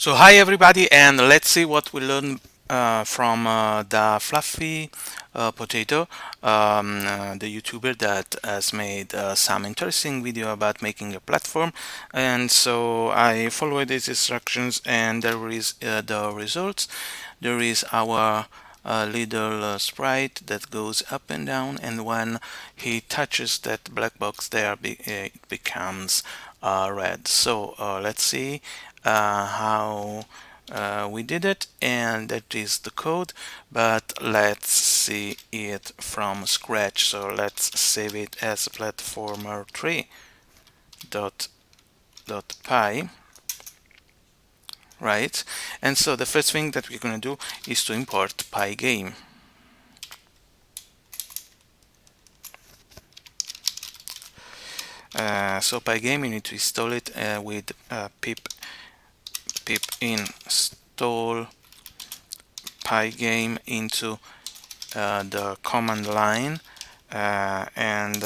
So hi everybody, and let's see what we learned from the fluffy potato, the YouTuber that has made some interesting video about making a platform. And so I followed these instructions, and there is the results. There is our little sprite that goes up and down, and when he touches that black box there, it becomes red. So let's see how we did it, and that is the code, but let's see it from scratch. So let's save it as platformer3 dot py, right? And so the first thing that we're going to do is to import Pygame. So Pygame, you need to install it with pip install Pygame into the command line, and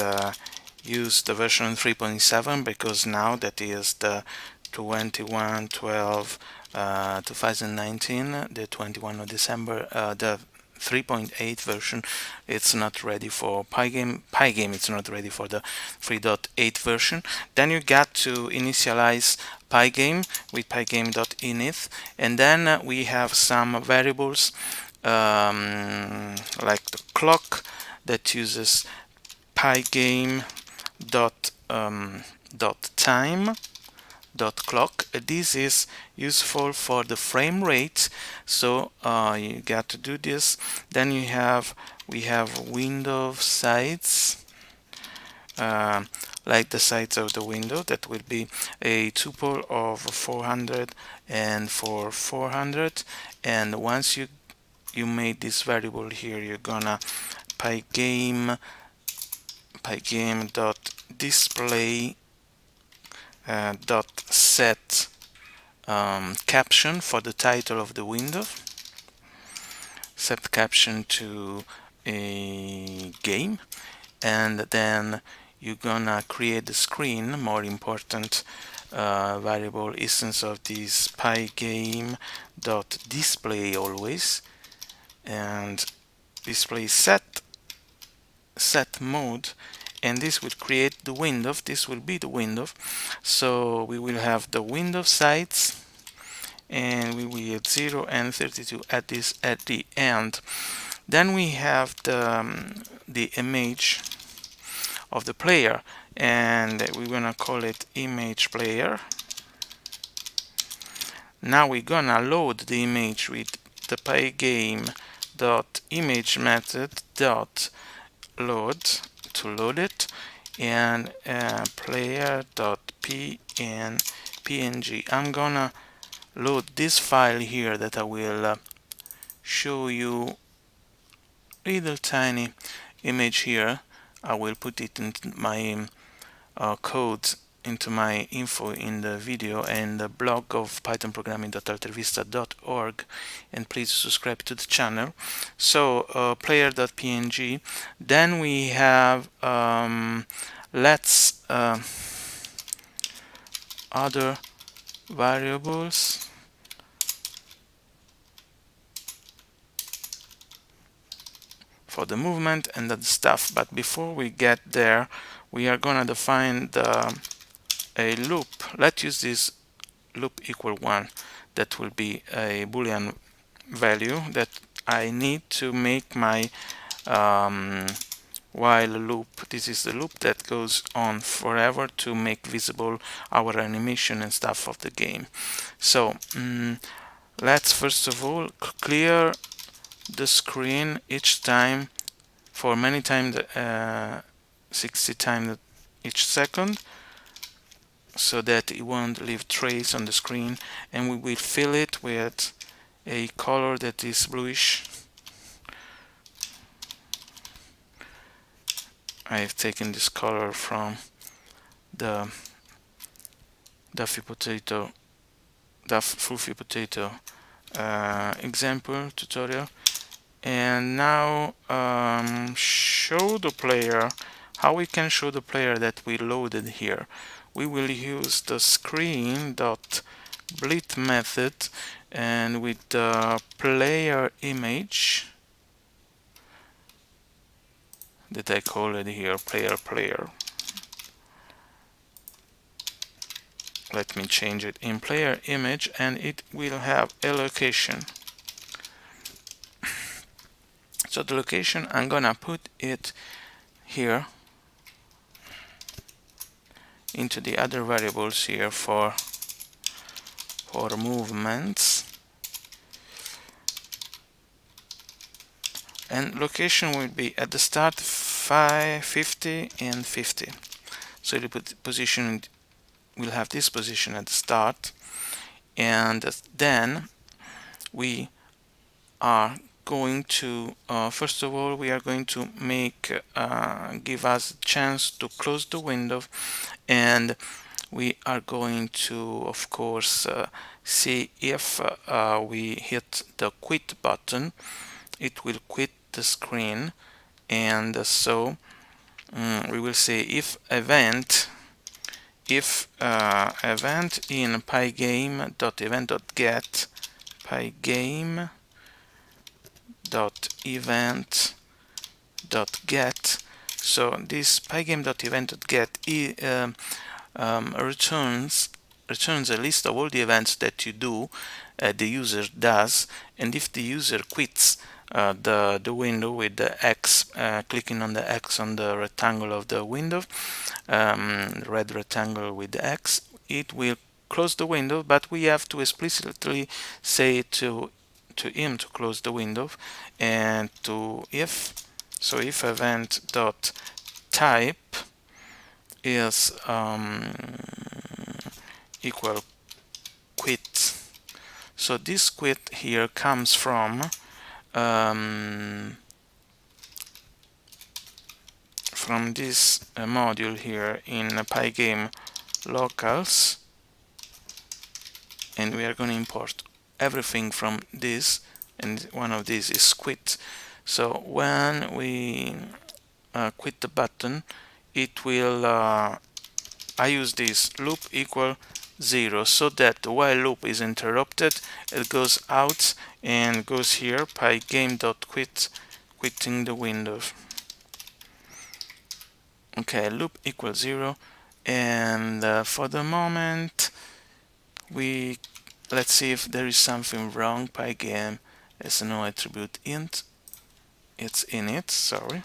use the version 3.7, because now that is the 21/12 2019, the 21 of December. The 3.8 version, it's not ready for Pygame, it's not ready for the 3.8 version. Then you got to initialize Pygame with pygame.init, and then we have some variables like the clock that uses pygame dot time dot clock. This is useful for the frame rate, so you got to do this. Then we have window size, like the size of the window, that will be a tuple of 400 and for 400. And once you made this variable here, you're gonna pygame dot display dot set caption for the title of the window. Set caption to a game, and then you're gonna create the screen. More important variable instance of this pygame dot display always, and display set mode, and this will create the window. This will be the window. So we will have the window size, and we will get 0 and 32 at the end. Then we have the image of the player, and we're gonna call it image player. Now we're gonna load the image with the pygame dot image method dot load to load it, and player dot png. I'm gonna load this file here that I will show you. Little tiny image here. I will put it into my code, into my info in the video and the blog of pythonprogramming.altervista.org, and please subscribe to the channel. So player.png. Then we have let's other variables. For the movement and that stuff, but before we get there, we are gonna define a loop. Let's use this loop equal 1. That will be a boolean value that I need to make my while loop. This is the loop that goes on forever to make visible our animation and stuff of the game. So let's first of all clear the screen each time, for many times, 60 times each second, so that it won't leave trace on the screen, and we will fill it with a color that is bluish. I've taken this color from the fluffy potato example tutorial. And now show the player, how we can show the player that we loaded here. We will use the screen dot bleed method, and with the player image that I call it here player. Let me change it in player image, and it will have a location. So the location, I'm gonna put it here into the other variables here for movements, and location will be at the start 50 and 50. So the position will have this position at the start, and then we are going to first of all we are going to make give us a chance to close the window, and we are going to of course see if we hit the quit button, it will quit the screen. And so we will say if event in pygame.event.get pygame.event.get. So this pygame.event.get returns a list of all the events that you do, the user does, and if the user quits the window with the X, clicking on the X on the rectangle of the window, red rectangle with the X, it will close the window, but we have to explicitly say to him to close the window, and to if event dot type is equal quit. So this quit here comes from this module here in Pygame locals, and we are going to import everything from this, and one of these is quit. So when we quit the button, it will I use this loop equal 0, so that the while loop is interrupted, it goes out and goes here pygame.quit, quitting the window. Okay, loop equals 0, and for the moment let's see if there is something wrong. Pygame has no attribute int, it's init, sorry.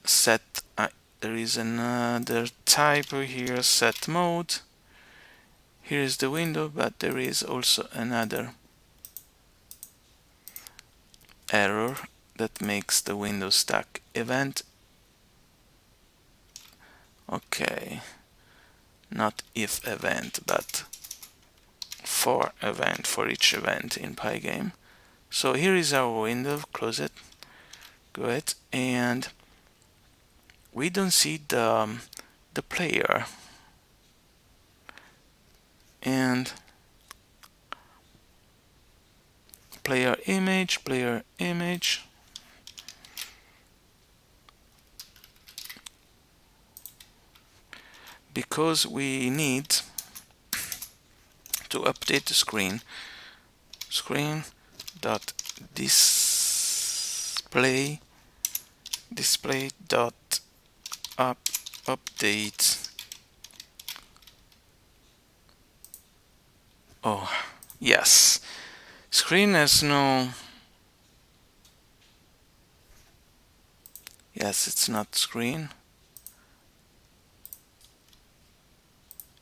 Set, there is another typo here, set mode. Here is the window, but there is also another error that makes the window stuck. Event, okay, not if event, but for event, for each event in Pygame. So here is our window, close it, go ahead, and we don't see the player, and player image, because we need to update the screen dot display dot update. Oh yes, screen has no, yes, it's not screen,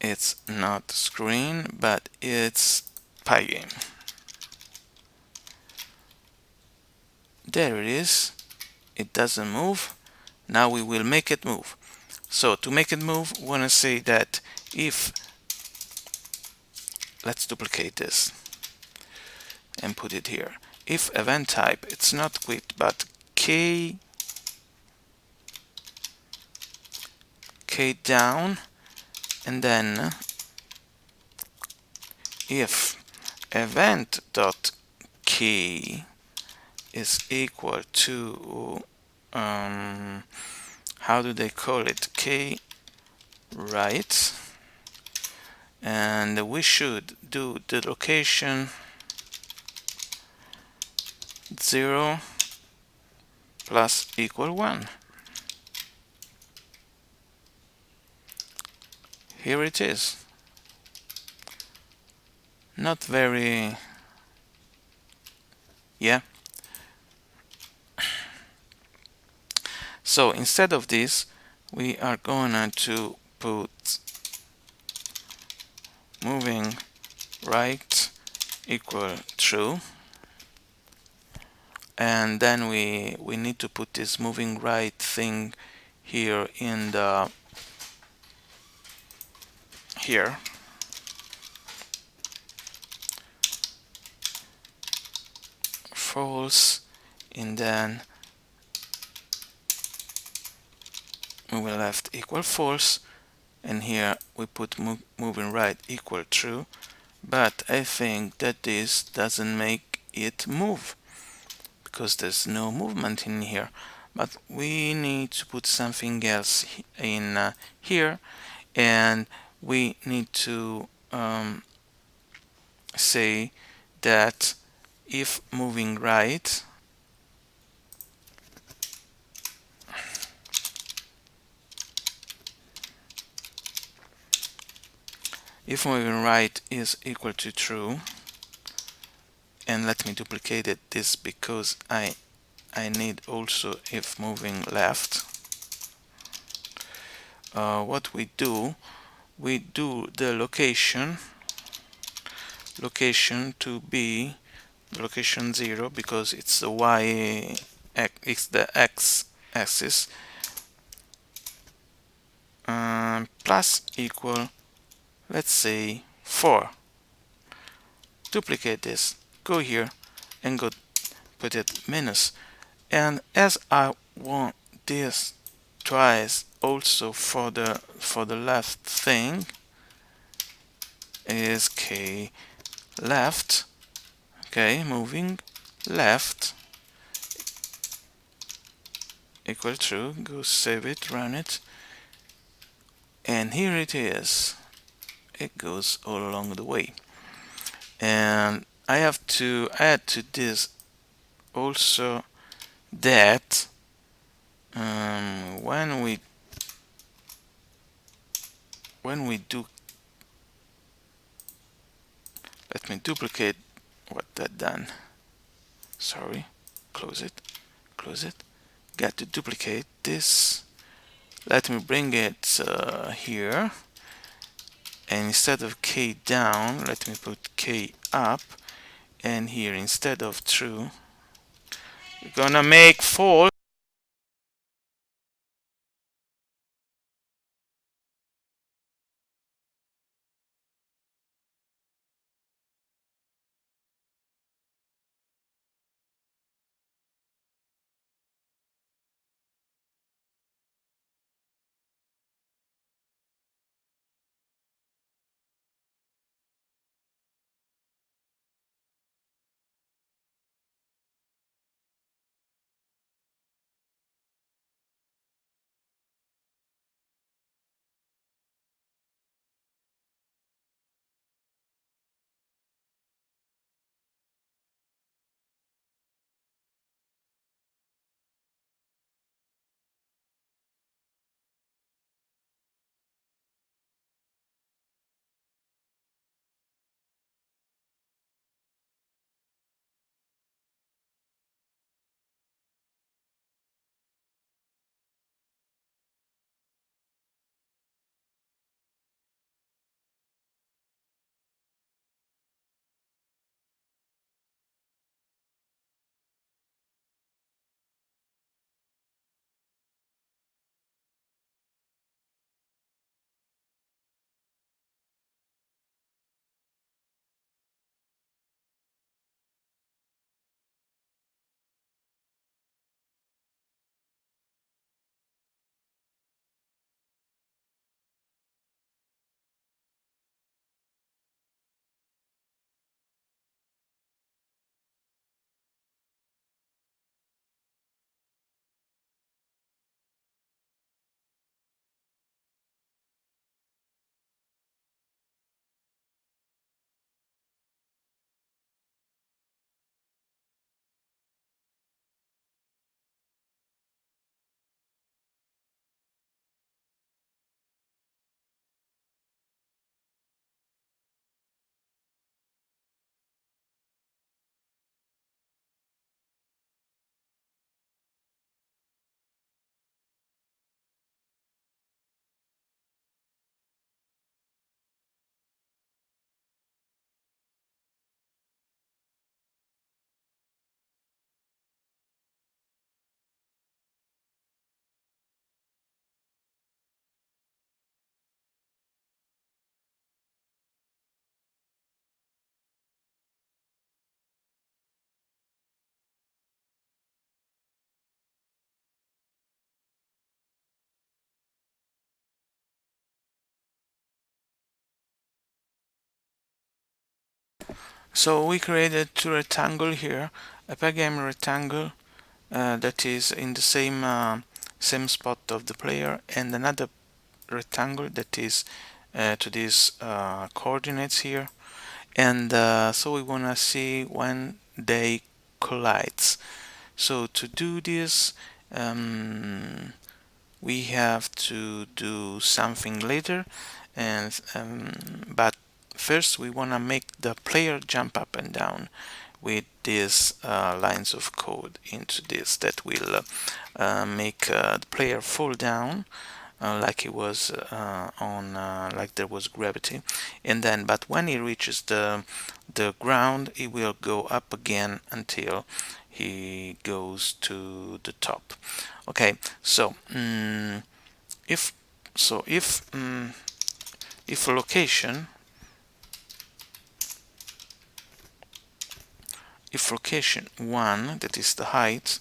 it's not screen, but it's Pygame. There it is, it doesn't move. Now we will make it move. So to make it move, we want to say that if, let's duplicate this and put it here. If event type, it's not quit, but k down, and then if event dot k is equal to how do they call it, k right, and we should do the location 0 plus equal 1. Here it is. Not very, yeah. So instead of this, we are going to put moving right equal true, and then we need to put this moving right thing here in the here, false, and then moving left equal false, and here we put moving right equal true. But I think that this doesn't make it move because there's no movement in here. But we need to put something else in here, and we need to say that if moving right is equal to true, and let me duplicate this because I need also if moving left. What we do the location to be the location 0 because it's the y, it's the x axis, plus equal, let's say 4. Duplicate this, go here and go put it minus, and as I want this twice also for the left thing is k left, okay, moving left equal true, go save it, run it, and here it is. It goes all along the way, and I have to add to this also that when we do, let me duplicate what that done, sorry, close it, got to duplicate this, let me bring it here, and instead of k down let me put k up, and here instead of true we're gonna make false. So we created two rectangle here, a Pygame rectangle that is in the same spot of the player, and another rectangle that is to these coordinates here. And so we want to see when they collide. So to do this, we have to do something later, and but first we want to make the player jump up and down with these lines of code into this that will make the player fall down like it was on like there was gravity, and then but when he reaches the ground he will go up again until he goes to the top. Okay, so if so if location if location 1, that is the height,